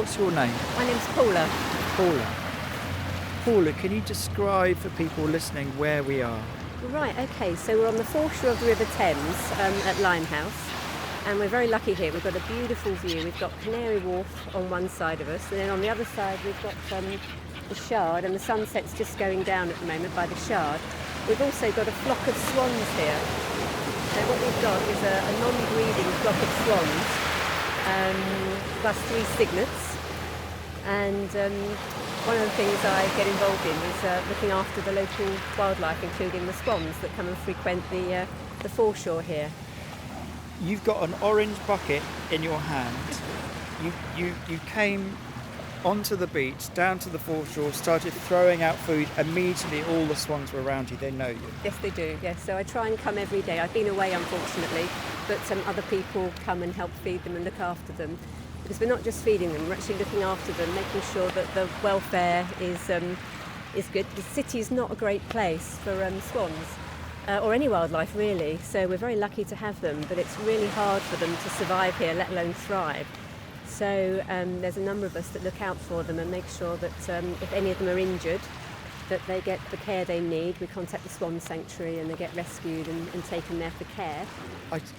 what's your name? My name's Paula. Paula. Paula, can you describe for people listening where we are? Right, okay, so we're on the foreshore of the River Thames at Limehouse, and we're very lucky here. We've got a beautiful view. We've got Canary Wharf on one side of us, and then on the other side we've got the Shard, and the sunset's just going down at the moment by the Shard. We've also got a flock of swans here. So what we've got is a non-breeding flock of swans, plus 3 cygnets, and one of the things I get involved in is looking after the local wildlife, including the swans that come and frequent the foreshore here. You've got an orange bucket in your hand. You came onto the beach, down to the foreshore, started throwing out food. Immediately all the swans were around you. They know you. Yes, they do, yes. So I try and come every day. I've been away, unfortunately, but some other people come and help feed them and look after them. Because we're not just feeding them, we're actually looking after them, making sure that the welfare is good. The city is not a great place for swans, or any wildlife really, so we're very lucky to have them, but it's really hard for them to survive here, let alone thrive. So there's a number of us that look out for them and make sure that if any of them are injured, that they get the care they need. We contact the Swan sanctuary and they get rescued and taken there for care.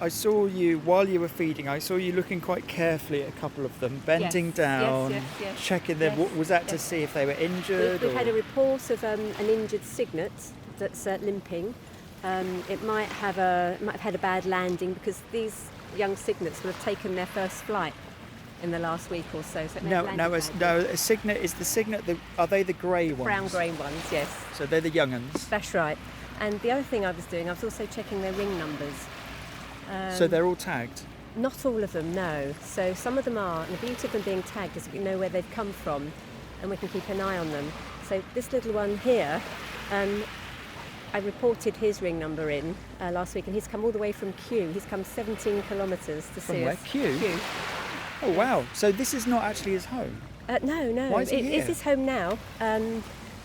I saw you, while you were feeding, I saw you looking quite carefully at a couple of them, bending down, yes. checking them. Yes, Was that to see if they were injured? We've had a report of an injured cygnet that's limping. It might have had a bad landing because these young cygnets will have taken their first flight in the last week or so. A cygnet is the cygnet. Are they the grey ones? Brown grey ones, yes. So they're the young uns. That's right. And the other thing I was doing, I was also checking their ring numbers. So they're all tagged? Not all of them, no. So some of them are, and the beauty of them being tagged is we know where they've come from and we can keep an eye on them. So this little one here, I reported his ring number in last week, and he's come all the way from Kew. He's come 17 kilometres to see us. From where? Kew? Oh, wow. So this is not actually his home? No. Why is he here? It is his home now.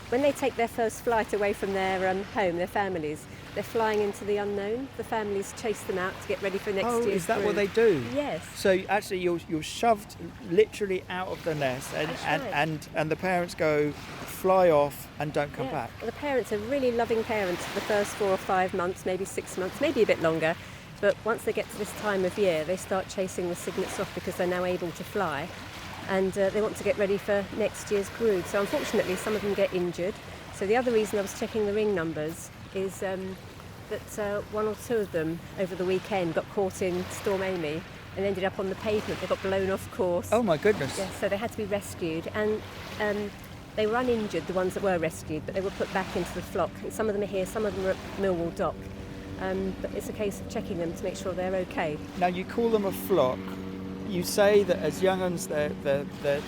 When they take their first flight away from their home, their families, they're flying into the unknown. The families chase them out to get ready for next year's is that brood. what they do? Yes. So actually you're shoved literally out of the nest and the parents go fly off and don't come back. Well, the parents are really loving parents for the first 4 or 5 months, maybe 6 months, maybe a bit longer. But once they get to this time of year, they start chasing the cygnets off because they're now able to fly. And they want to get ready for next year's brood. So unfortunately, some of them get injured. So the other reason I was checking the ring numbers is that 1 or 2 of them over the weekend got caught in Storm Amy and ended up on the pavement. They got blown off course. Oh my goodness. Yeah, so they had to be rescued. And they were uninjured, the ones that were rescued, but they were put back into the flock. And some of them are here, some of them are at Millwall Dock. But it's a case of checking them to make sure they're okay. Now you call them a flock. You say that as young uns they're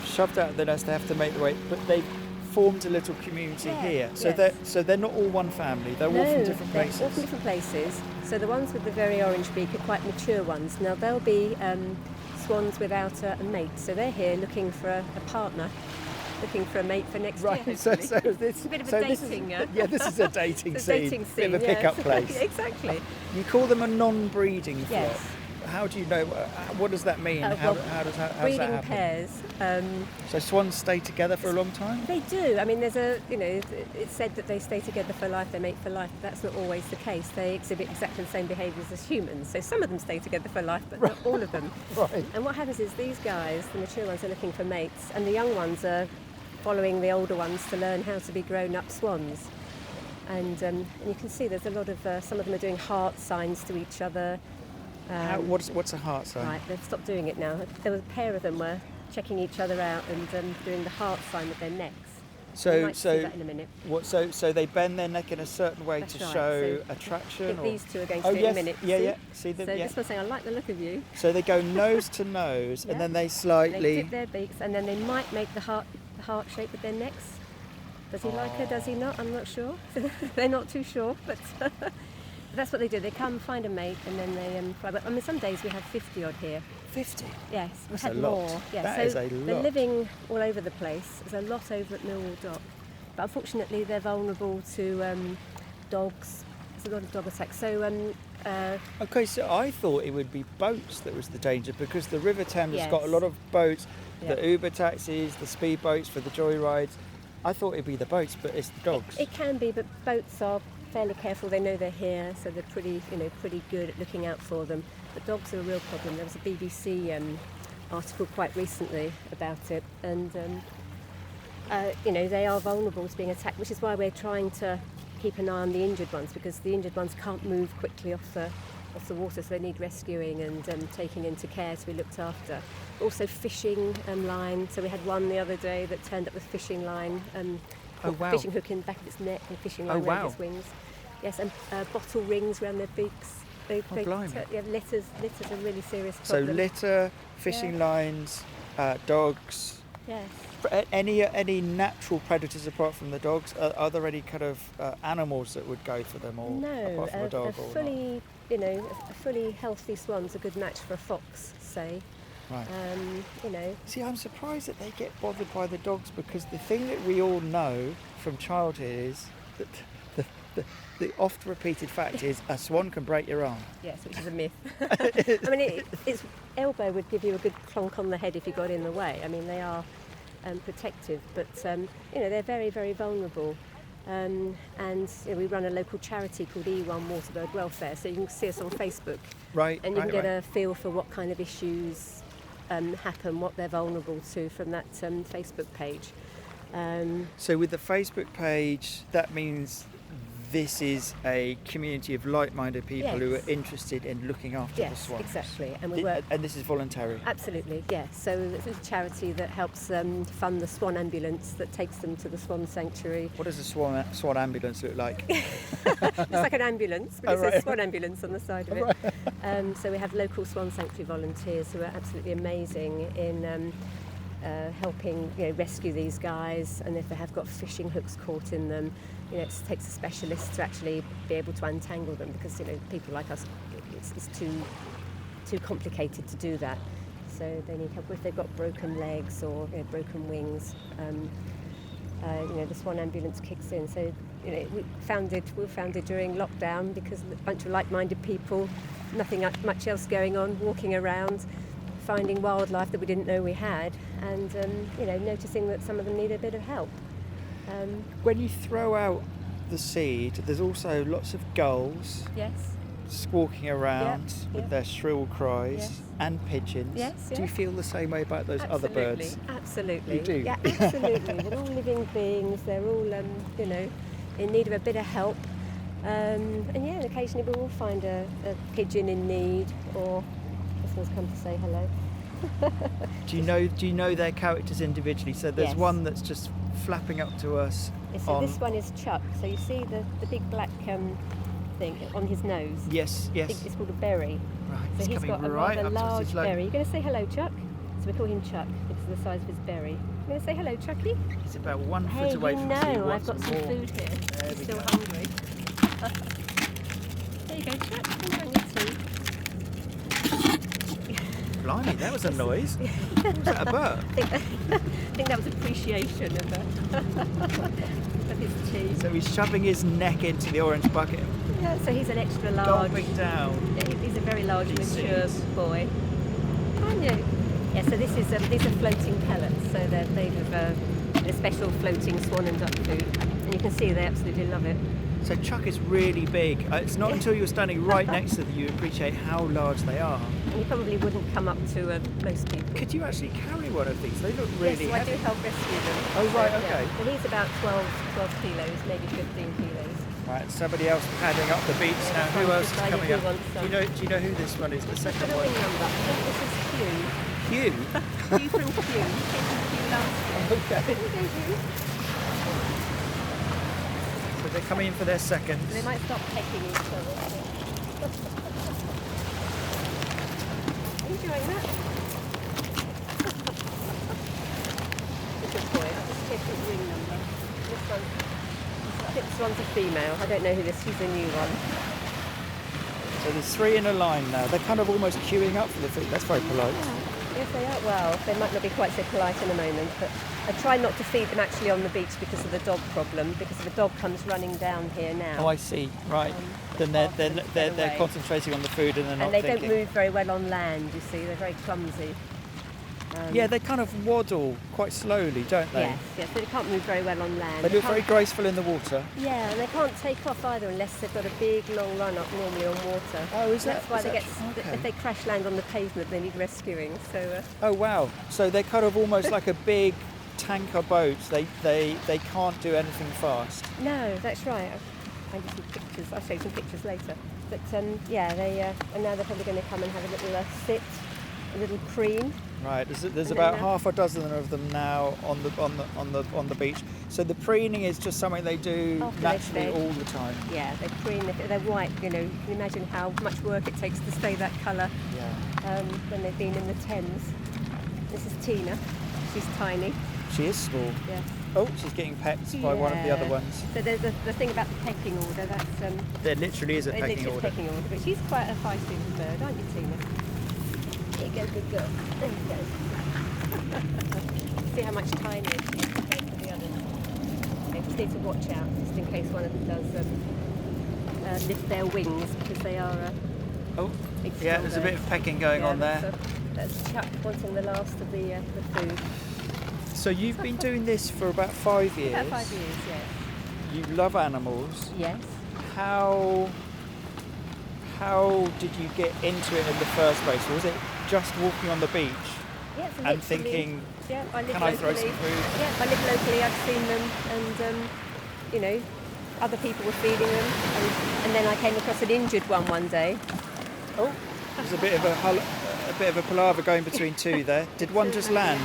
shoved out of the nest, they have to make the way, but they've formed a little community here. So they're not all one family. They're all from different places. All from different places. So the ones with the very orange beak are quite mature ones. Now they'll be swans without a mate. So they're here looking for a partner. Looking for a mate for next year. So this, it's a bit of a dating. This is a dating scene. Dating scene. Bit of a pickup place. Exactly. You call them a non-breeding flock. Yes. How do you know? What does that mean? How does that happen? Breeding pairs. So swans stay together for a long time? They do. I mean, it's said that they stay together for life, they mate for life. But that's not always the case. They exhibit exactly the same behaviours as humans. So some of them stay together for life, but not all of them. Right. And what happens is these guys, the mature ones, are looking for mates, and the young ones are following the older ones to learn how to be grown-up swans. And you can see there's a lot of, some of them are doing heart signs to each other. What's a heart sign? Right, they've stopped doing it now. There were a pair of them were checking each other out and doing the heart sign with their necks. You might see that in a minute. So they bend their neck in a certain way to show so attraction? These two are going to do it in a minute. See them? So this one's saying, I like the look of you. So they go nose to nose and then they slightly... They dip their beaks and then they might make the heart shape with their necks. Does he like her, does he not? I'm not sure. They're not too sure, but that's what they do. They come, find a mate, and then they fly. But I mean, some days we have 50 odd here. 50? Yes, we've had a lot. more. Yeah, that is a lot. They're living all over the place. There's a lot over at Millwall Dock. But unfortunately, they're vulnerable to dogs. a lot of dog attacks. So Okay, so I thought it would be boats that was the danger because the River Thames has got a Yes. lot of boats, Yeah. the Uber taxis, the speed boats for the joyrides. I thought it'd be the boats, but it's the dogs. it can be, but boats are fairly careful. They know they're here, so they're pretty good at looking out for them. But dogs are a real problem. There was a BBC article quite recently about it, and they are vulnerable to being attacked, which is why we're trying to keep an eye on the injured ones, because the injured ones can't move quickly off the water, so they need rescuing and taking into care to be looked after. Also fishing line, so we had one the other day that turned up with fishing line, Oh, wow. fishing hook in the back of its neck and fishing line Oh, around wow. its wings. Yes, and bottle rings around their beaks. Blimey. Litters are really serious So problem. litter, fishing lines, dogs. Yes. Any natural predators apart from the dogs? Are there any kind of animals that would go for them, or No, apart from a dog? a or fully, a fully healthy swan's a good match for a fox, say. not? Right. See, I'm surprised that they get bothered by the dogs because the thing that we all know from childhood is that the oft-repeated fact is a swan can break your arm. Yes, which is a myth. I mean, its elbow would give you a good clonk on the head if you got in the way. I mean, they are protective, but they're very, very vulnerable. And we run a local charity called E1 Waterbird Welfare, so you can see us on Facebook, Right. and you right, can get right. a feel for what kind of issues happen, what they're vulnerable to from that Facebook page. So with the Facebook page, that means this is a community of like-minded people who are Yes. interested in looking after the Yes, swans. exactly, and we work. And this is voluntary. Absolutely, yeah. So this is a charity that helps fund the swan ambulance that takes them to the swan sanctuary. What does a swan ambulance look like? It's like an ambulance, but Oh, it says right. swan ambulance on the side of it. So we have local swan sanctuary volunteers who are absolutely amazing in helping rescue these guys, and if they have got fishing hooks caught in them, it takes a specialist to actually be able to untangle them, because people like us, it's too complicated to do that. So they need help if they've got broken legs or broken wings. The swan ambulance kicks in. So we were founded during lockdown because a bunch of like-minded people, nothing much else going on, walking around, finding wildlife that we didn't know we had, and noticing that some of them need a bit of help. When you throw out the seed, there's also lots of gulls Yes. squawking around with yeah. their shrill cries, Yes. and pigeons. Yes, Do you yes. feel the same way about those other birds? Absolutely. You do? Yeah, absolutely. They're all living beings. They're all, in need of a bit of help. Occasionally we will find a pigeon in need, or this one's come to say hello. Do you know their characters individually? So there's Yes. one that's just flapping up to us. So this one is Chuck. So you see the big black thing on his nose? Yes, I think yes. it's called a berry. Right, So he's he's coming got a right rather up to us. large He's like- berry. You're going to say hello, Chuck? So we call him Chuck because of the size of his berry. You're going to say hello, Chucky? He's about 1 Hey, foot away you from us. He know I've wants got some more. food here. There we Still go. hungry. There you go, Chuck. Come on, you tea. Blimey, that was a noise. Was that a bird? I think that was appreciation of his tea. So he's shoving his neck into the orange bucket, Yeah, so he's an extra large. gulping down. Yeah, he's a very large, He mature sees. boy. Aren't you? Yeah, so these are floating pellets, so they're made of a special floating swan and duck food. And you can see they absolutely love it. So Chuck is really big. It's not until you're standing right next to them you appreciate how large they are. And you probably wouldn't come up to most people. Could you actually carry one of these? They look really Yes, so I heavy. do help rescue them. Oh, right, So, okay. And he's about 12 kilos, maybe 15 kilos. Right, somebody else padding up the beach Yeah, now. this Who one's else is decided coming he up? wants some. Do you know who this one is? The Put second a one. ring number. I think this is Hugh. Hugh. Hugh from Hugh. Hugh from Hugh last year. Okay. There you go, Hugh. So they're coming in for their seconds. They might stop pecking each other. I think. Are you enjoying that? Good boy. I'll just check his ring number. This one, I think this one's a female. I don't know who this. She's a new one. So there's 3 in a line now. They're kind of almost queuing up for the food. That's very polite. Yes, they are. Well, they might not be quite so polite in a moment, but I try not to feed them actually on the beach because of the dog problem. Because if a dog comes running down here now, Oh, I see. Right. Then hard for them to they're get away. concentrating on the food and they're not and they thinking. don't move very well on land. You see, they're very clumsy. Yeah, they kind of waddle quite slowly, don't they? Yes, they can't move very well on land. They look can't- very graceful in the water. Yeah, and they can't take off either unless they've got a big long run up normally on water. Oh, is That's that? why is they that get okay. if they crash land on the pavement, they need rescuing. So Oh wow! So they're kind of almost like a big tanker boat. They can't do anything fast. no, that's right. I'll find you some pictures. I'll show you some pictures later. But yeah, and now they're probably going to come and have a little sit, a little preen. Right. There's And about then, half a dozen of them now on the beach. So the preening is just something they do After they naturally stay. all the time. Yeah, they preen. They're white. You know, you can imagine how much work it takes to stay that colour Yeah. when they've been in the Thames. This is Tina. She's tiny. She is small. Yeah. Oh, she's getting pecked by one of the other ones. So there's the thing about the pecking order. That's There literally is a it pecking literally is order. pecking order. But she's quite a feisty little bird, aren't you, Tina? There you go, good girl. There you go. See how much tinier she is compared to the others. They just need to watch out, just in case one of them does lift their wings, because they are Oh, big. yeah. strong There's a bit birds. of pecking going on there. That's Chuck wanting the last of the food. So you've been doing this for about 5 years. About 5 years, yes. You love animals. Yes. How did you get into it in the first place? Was it just walking on the beach Yeah, so and literally- thinking, yeah, I live can I throw locally. some food? Yeah, I live locally. I've seen them, and you know, other people were feeding them, and then I came across an injured one day. Oh, there's a bit of a palaver going between two there. Did one just land?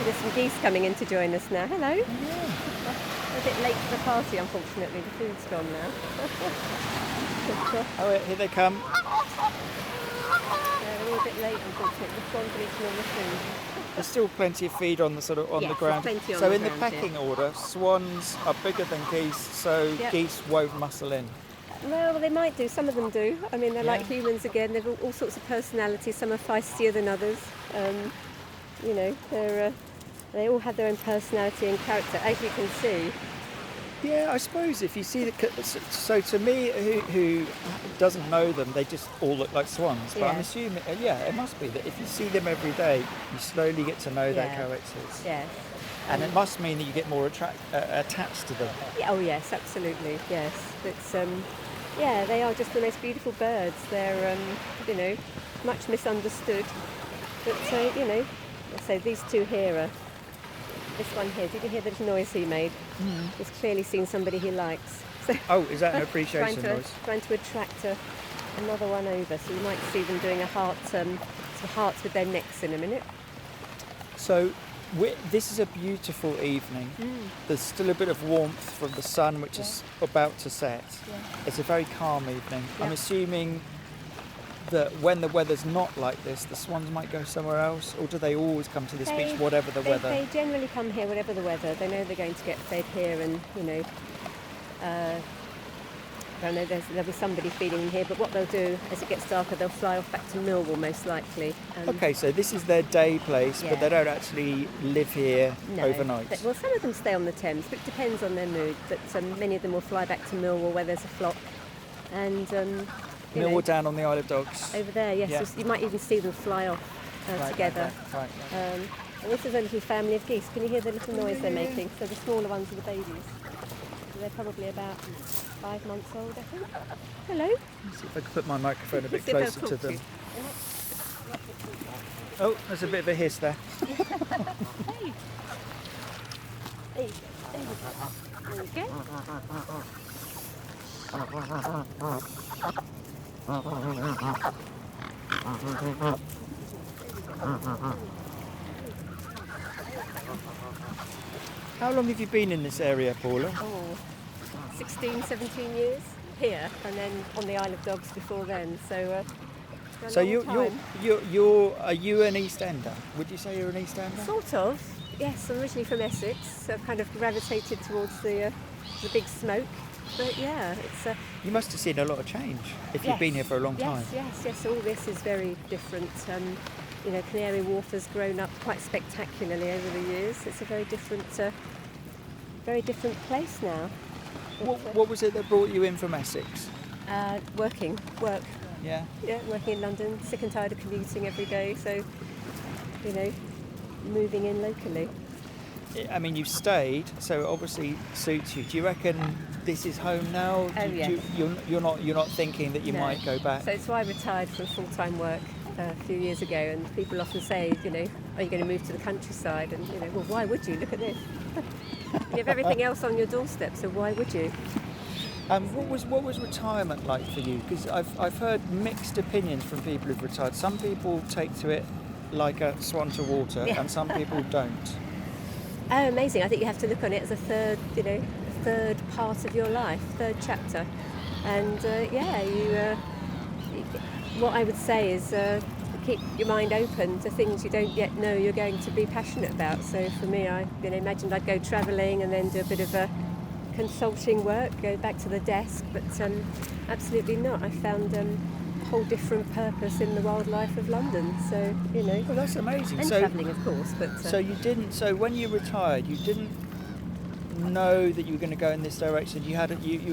There's some geese coming in to join us now. Hello. A bit late for the party, unfortunately. The food's gone now. Oh, here they come. Yeah, they're all a bit late, unfortunately. The swans are eating all the food. There's still plenty of feed on the Yes, the there's ground. plenty on So the in the ground, yeah. pecking order, swans are bigger than geese, so Yep. geese won't muscle in. Well, they might do. Some of them do. I mean, they're like Yeah. humans again. They've all sorts of personalities. Some are feistier than others. You know, they all have their own personality and character, as you can see. Yeah, I suppose if you see so to me, who doesn't know them, they just all look like swans. But I'm Yeah. assuming, yeah, it must be that if you see them every day, you slowly get to know their Yeah. characters, Yes. and it must mean that you get more attached to them. Yeah, oh yes, absolutely. Yes. It's yeah, they are just the most beautiful birds. They're you know, much misunderstood. But you know, so these two here are. This one here, did you hear the little noise he made? He's clearly seen somebody he likes. So Oh, is that an trying appreciation to noise? trying to attract another one over. So you might see them doing a heart, some hearts with their necks in a minute. So this is a beautiful evening. There's still a bit of warmth from the sun, which is about to set. It's a very calm evening. I'm Yeah. assuming that when the weather's not like this, the swans might go somewhere else, or do they always come to this beach, whatever the weather? They generally come here, whatever the weather. They know they're going to get fed here, and you know, I know there'll be somebody feeding them here. But what they'll do as it gets darker, they'll fly off back to Millwall most likely. Okay, so this is their day place, but Yeah. they don't actually live here No. overnight. Well, some of them stay on the Thames, but it depends on their mood. But many of them will fly back to Millwall where there's a flock, and you know, Millwall down on the Isle of Dogs. over there, yes, Yeah. you might even see them fly off Right, together. Right. And this is a little family of geese. Can you hear the little noise they're making? So the smaller ones are the babies. So they're probably about 5 months old, I think. Hello. Let's see if I can put my microphone a bit See if they'll closer to talk them. you. Oh, there's a bit of a hiss there. Hey. There you go. How long have you been in this area, Paula? Oh, 16, 17 years here, and then on the Isle of Dogs before then. So, for a So long are you an East Ender? Would you say you're an East Ender? Sort of. Yes, I'm originally from Essex, so I've kind of gravitated towards the big smoke. But yeah, it's You must have seen a lot of change if you've been here for a long time. Yes. All this is very different. Canary Wharf has grown up quite spectacularly over the years. It's a very different place now. What was it that brought you in from Essex? Work. Yeah. Yeah, working in London, sick and tired of commuting every day, so, moving in locally. I mean, you've stayed, so it obviously suits you. Do you reckon this is home now? Yes. You're not thinking that you No. might go back? So it's why I retired from full-time work a few years ago, and people often say, are you going to move to the countryside? And, well, why would you? Look at this. You have everything else on your doorstep, so why would you? What was retirement like for you? Because I've heard mixed opinions from people who've retired. Some people take to it like a swan to water, and some people don't. Oh, amazing! I think you have to look on it as a third part of your life, third chapter. And what I would say is keep your mind open to things you don't yet know you're going to be passionate about. So for me, I imagined I'd go travelling and then do a bit of consulting work, go back to the desk, but absolutely not. I found a whole different purpose in the wildlife of London. So Well, that's amazing. and travelling, of course. But so you didn't. So when you retired, you didn't know that you were going to go in this direction. You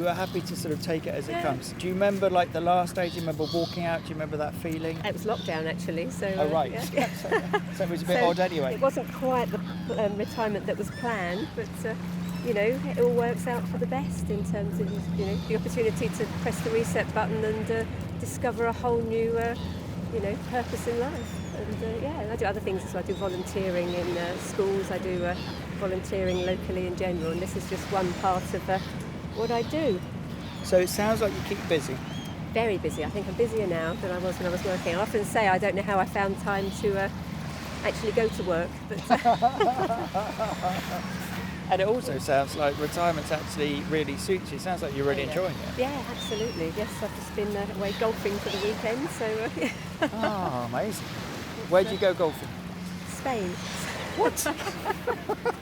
were happy to sort of take it as it comes. Do you remember like the last day? Do you remember walking out? Do you remember that feeling? it was lockdown actually. So Oh right. yeah. So it was a bit odd anyway. It wasn't quite the retirement that was planned, but it all works out for the best in terms of the opportunity to press the reset button and discover a whole new purpose in life. And I do other things as well. I do volunteering in schools. I do volunteering locally in general, and this is just one part of what I do. So it sounds like you keep busy. Very busy. I think I'm busier now than I was when I was working. I often say I don't know how I found time to actually go to work, but And it also sounds like retirement actually really suits you. It sounds like you're really enjoying it. Yeah, absolutely. Yes, I've just been away golfing for the weekend, so Oh, amazing. Where do you go golfing? Spain. What?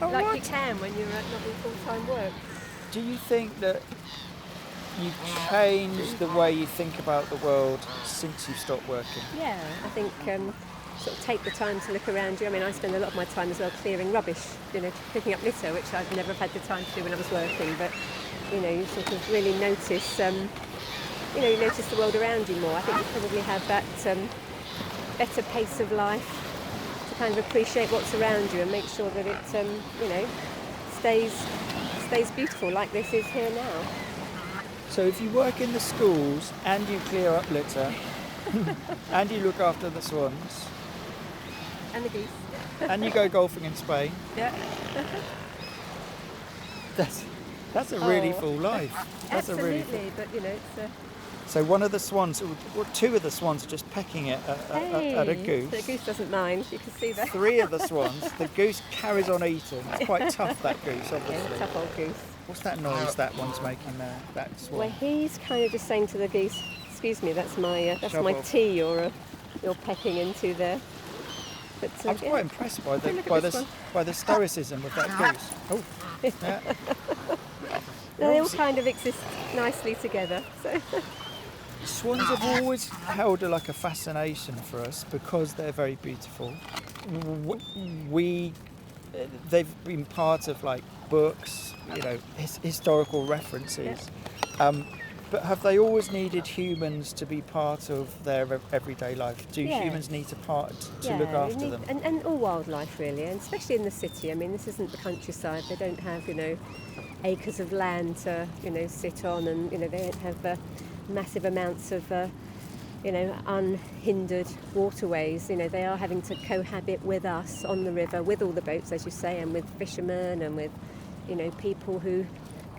Like you can when you're not in full-time work. Do you think that you've changed the way you think about the world since you stopped working? Yeah, I think sort of take the time to look around you. I mean, I spend a lot of my time as well clearing rubbish, picking up litter, which I've never had the time to do when I was working. But you sort of really notice, you notice the world around you more. I think you probably have that better pace of life to kind of appreciate what's around you and make sure that it, stays beautiful like this is here now. So if you work in the schools and you clear up litter and you look after the swans And the geese. and you go golfing in Spain, Yeah. that's a really full life. That's Absolutely, a really full. but it's. So one of the swans, two of the swans are just pecking at a goose. The goose doesn't mind. You can see that. Three of the swans, the goose carries on eating. It's quite tough, that goose, Yeah, obviously. tough old goose. What's that noise that one's making there, that swan? Well, he's kind of just saying to the geese, "Excuse me, that's my Shove off. tea you're pecking into there." But I was quite impressed by Look at this one. by the stoicism of that goose. Oh, yeah. They all kind of exist nicely together. So. Swans have always held a fascination for us because they're very beautiful. They've been part of books, historical references. But have they always needed humans to be part of their everyday life? Do humans need to look after them? And all wildlife really, and especially in the city. I mean, this isn't the countryside. They don't have acres of land to sit on, and they don't have massive amounts of unhindered waterways. They are having to cohabit with us on the river, with all the boats, as you say, and with fishermen and with people who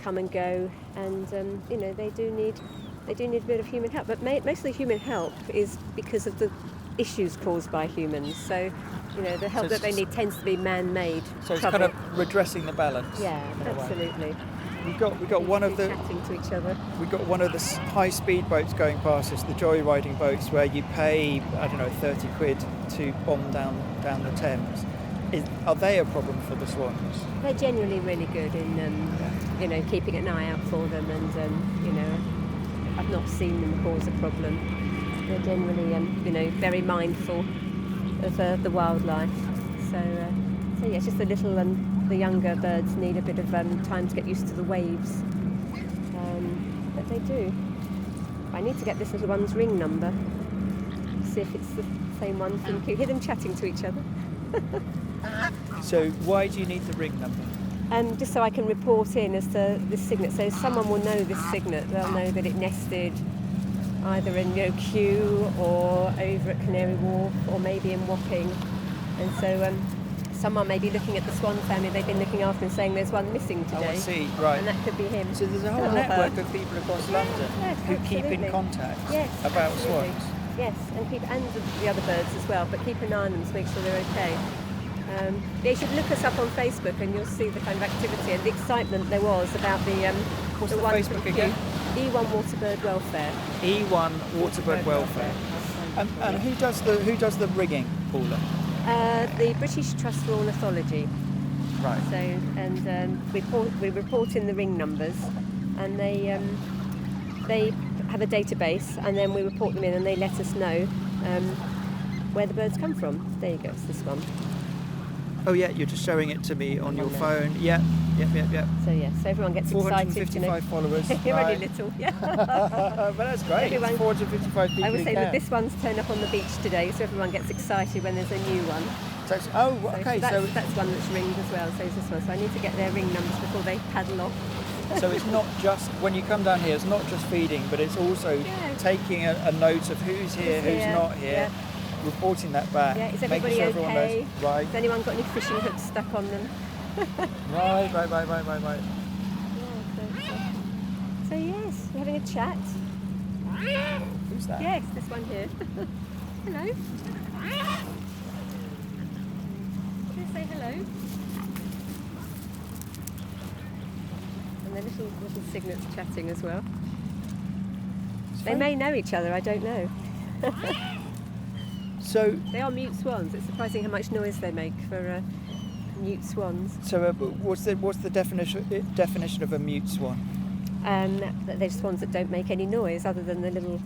come and go, and they do need a bit of human help. But most of the human help is because of the issues caused by humans. So the help that they need tends to be man-made. So it's kind of redressing the balance. Yeah, absolutely. We got one of the chatting to each other. We got one of the high-speed boats going past us, the joyriding boats, where you pay 30 quid to bomb down the Thames. Are they a problem for the swans? They're generally really good in keeping an eye out for them, and I've not seen them cause a problem. They're generally very mindful of the wildlife. So yeah, it's just the little the younger birds need a bit of time to get used to the waves, but they do. I need to get this little one's ring number, see if it's the same one. You can hear them chatting to each other. So why do you need the ring number? Just so I can report in as to this cygnet. So someone will know this cygnet. They'll know that it nested either in Kew or over at Canary Wharf or maybe in Wapping. And so someone may be looking at the Swan family they've been looking after and saying there's one missing today. Oh, I see, right. And that could be him. So there's a whole network of people across London who keep in contact about swans. Yes, and the other birds as well, but keep an eye on them to make sure they're okay. You should look us up on Facebook and you'll see the kind of activity and the excitement there was about the What's the one Facebook from again? E1 Waterbird Welfare. E1 Waterbird Welfare. And who does the rigging, Paula? The British Trust for Ornithology. Right. So we report in the ring numbers, and they have a database, and then we report them in, and they let us know where the birds come from. There you go. It's this one. Oh yeah, you're just showing it to me on your phone. Yeah. So everyone gets excited. 455 followers. You're right. only little, yeah. But that's great. It's 455 people. I would who say care. that this one's turned up on the beach today, so everyone gets excited when there's a new one. So That's one that's ringed as well. So is this one. So I need to get their ring numbers before they paddle off. So it's not just when you come down here. It's not just feeding, but it's also taking a note of who's here, who's not here. Yeah. Reporting that back, Yeah, is making everybody sure everyone okay? knows. Right. Has anyone got any fishing hooks stuck on them? Right. Yeah, so yes, we're having a chat. Who's that? Yes, this one here. Hello. Can you say hello? And the little cygnets chatting as well. They may know each other, I don't know. So they are mute swans. It's surprising how much noise they make for mute swans. So what's the definition of a mute swan? They're swans that don't make any noise other than the little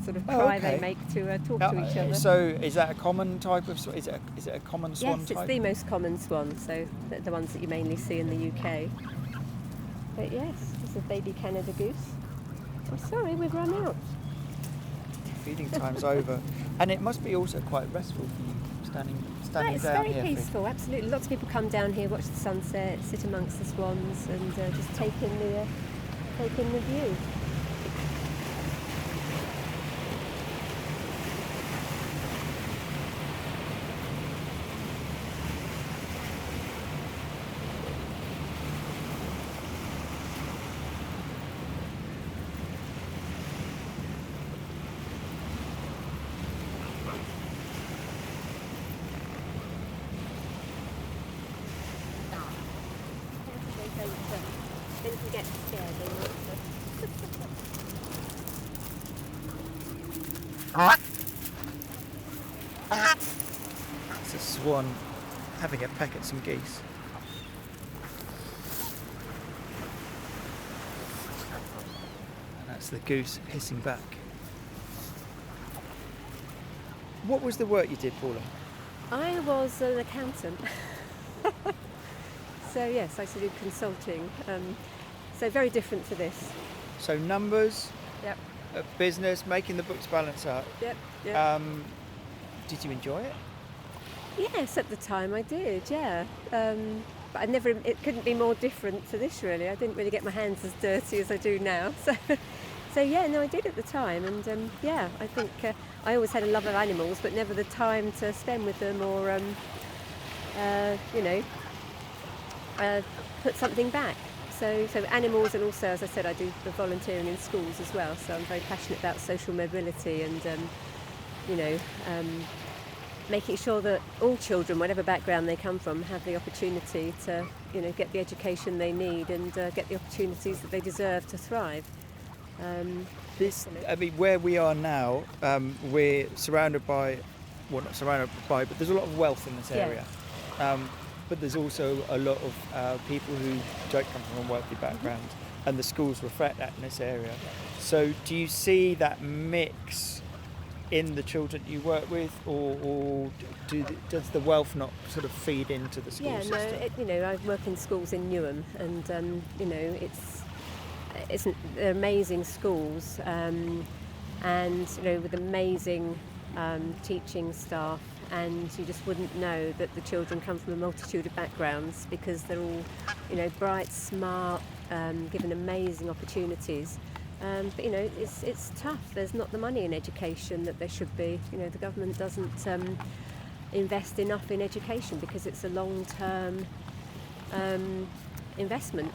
sort of cry they make to talk to each other. So is that a common type of swan? Is it a common swan yes, type? It's the most common swan, so the ones that you mainly see in the UK. But yes, this is a baby Canada goose. I'm sorry, we've run out. Feeding time's over. And it must be also quite restful for you standing it's down very here. peaceful, absolutely. Lots of people come down here, watch the sunset, sit amongst the swans, and just take in the view. Then you can get scared. It's a swan having a peck at some geese. And that's the goose hissing back. What was the work you did, Paula? I was an accountant. So yes, I used to do consulting. So very different to this. So numbers, Yep. business, making the books balance out. Yep. Did you enjoy it? Yes, at the time I did. Yeah. But it couldn't be more different to this really. I didn't really get my hands as dirty as I do now. So yeah, no, I did at the time, and yeah, I think I always had a love of animals, but never the time to spend with them or put something back. So animals, and also, as I said, I do the volunteering in schools as well. So I'm very passionate about social mobility and making sure that all children, whatever background they come from, have the opportunity to get the education they need and get the opportunities that they deserve to thrive. Where we are now, we're surrounded by, well, not surrounded by, but there's a lot of wealth in this area. But there's also a lot of people who don't come from a wealthy background, and the schools reflect that in this area. So do you see that mix in the children you work with, or does the wealth not sort of feed into the school system? I work in schools in Newham, and they're amazing schools, and with amazing teaching staff, and you just wouldn't know that the children come from a multitude of backgrounds because they're all bright, smart, given amazing opportunities. But it's tough. There's not the money in education that there should be. The government doesn't invest enough in education because it's a long-term investment.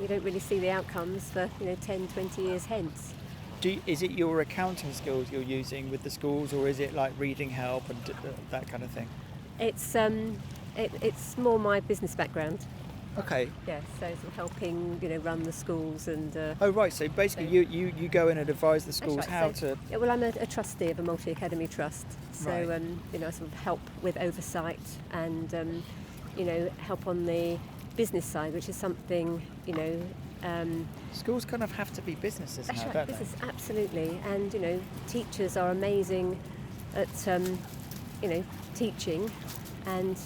You don't really see the outcomes for 10, 20 years hence. Is it your accounting skills you're using with the schools, or is it like reading help and that kind of thing? It's more my business background. Okay. Yeah, so sort of helping run the schools and. Oh right, so basically you go in and advise the schools how to. Yeah, well, I'm a trustee of a multi-academy trust, so Right. I sort of help with oversight and help on the business side, which is something Schools kind of have to be businesses That's now, right, don't business, absolutely. And teachers are amazing at teaching and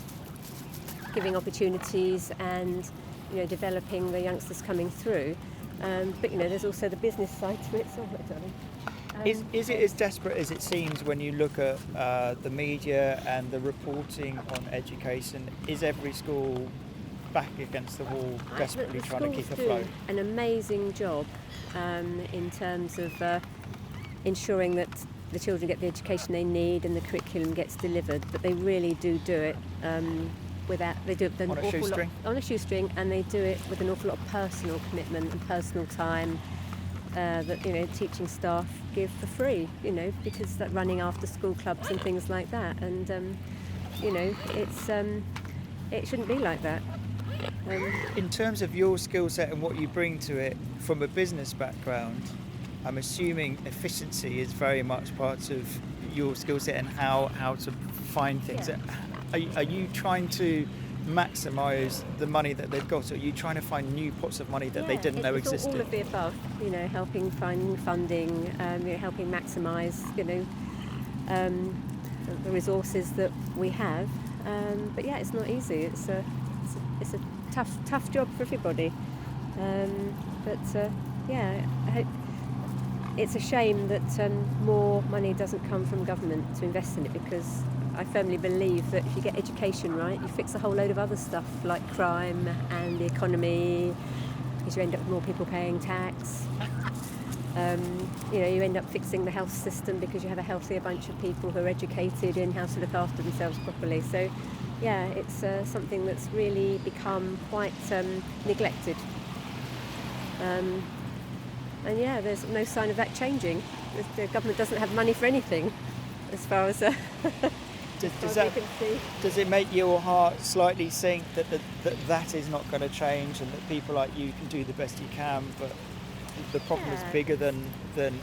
giving opportunities and developing the youngsters coming through. But there's also the business side to it. So, darling. Is it as desperate as it seems when you look at the media and the reporting on education? Is every school back against the wall, desperately The trying to keep schools afloat? do an amazing job in terms of ensuring that the children get the education they need and the curriculum gets delivered. But they really do it they do it with On a shoestring? On a shoestring, and they do it with an awful lot of personal commitment and personal time that teaching staff give for free. Because that running after school clubs and things like that, and it shouldn't be like that. In terms of your skill set and what you bring to it from a business background, I'm assuming efficiency is very much part of your skill set and how to find things. Yeah. Are you trying to maximise the money that they've got, or are you trying to find new pots of money that they didn't know it's existed? all of the above, helping find funding, helping maximise, the resources that we have. But yeah, it's not easy. It's a tough job for everybody. It's a shame that more money doesn't come from government to invest in it, because I firmly believe that if you get education right, you fix a whole load of other stuff like crime and the economy, because you end up with more people paying tax. You end up fixing the health system because you have a healthier bunch of people who are educated in how to look after themselves properly. So, yeah, it's something that's really become quite neglected. And yeah, there's no sign of that changing. The government doesn't have money for anything, as far as Does it make your heart slightly sink that is not going to change, and that people like you can do the best you can, but the problem is bigger than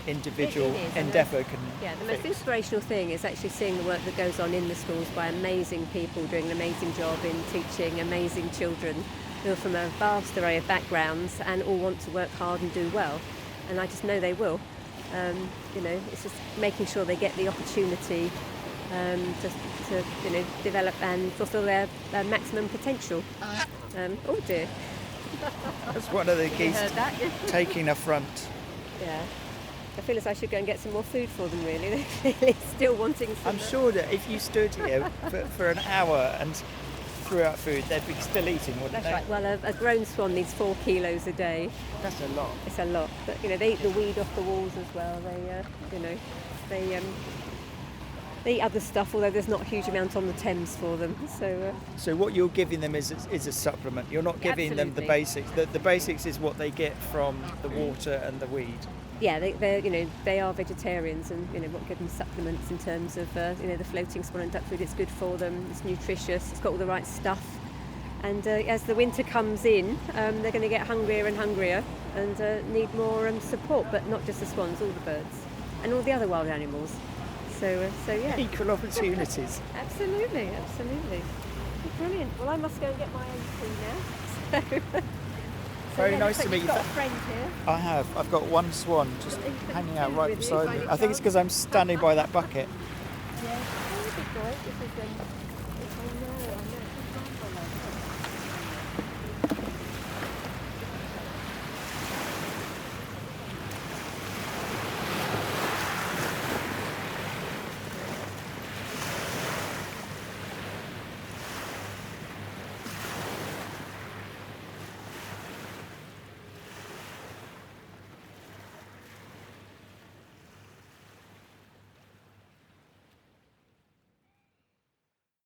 individual endeavour can Yeah, the fix? most inspirational thing is actually seeing the work that goes on in the schools by amazing people doing an amazing job in teaching amazing children who are from a vast array of backgrounds and all want to work hard and do well. And I just know they will. It's just making sure they get the opportunity to develop and fulfil their maximum potential. Oh dear. That's one of the keys. Heard that? Taking a front. Yeah. I feel as I should go and get some more food for them, really. They're clearly still wanting some. I'm sure that if you stood here for an hour and threw out food, they'd be still eating, wouldn't That's they? right. Well, a grown swan needs 4 kilos a day. That's a lot. It's a lot. But, they eat the weed off the walls as well. They eat other stuff, although there's not a huge amount on the Thames for them. So what you're giving them is a supplement. You're not giving them the Absolutely. basics. The basics is what they get from the water and the weed. Yeah, they are vegetarians, and what give them supplements in terms of the floating swan and duck food. It's good for them. It's nutritious. It's got all the right stuff. And as the winter comes in, they're going to get hungrier and hungrier and need more support. But not just the swans, all the birds and all the other wild animals. So yeah. Equal opportunities. Absolutely. Brilliant. Well, I must go and get my own tea now. So Very yeah, nice looks to like meet you've you. got a friend here. I have. I've got one swan just You've got hanging two out right with you beside by me. any I think it's chance? because I'm standing by that bucket. Yeah. Oh, this is great. This is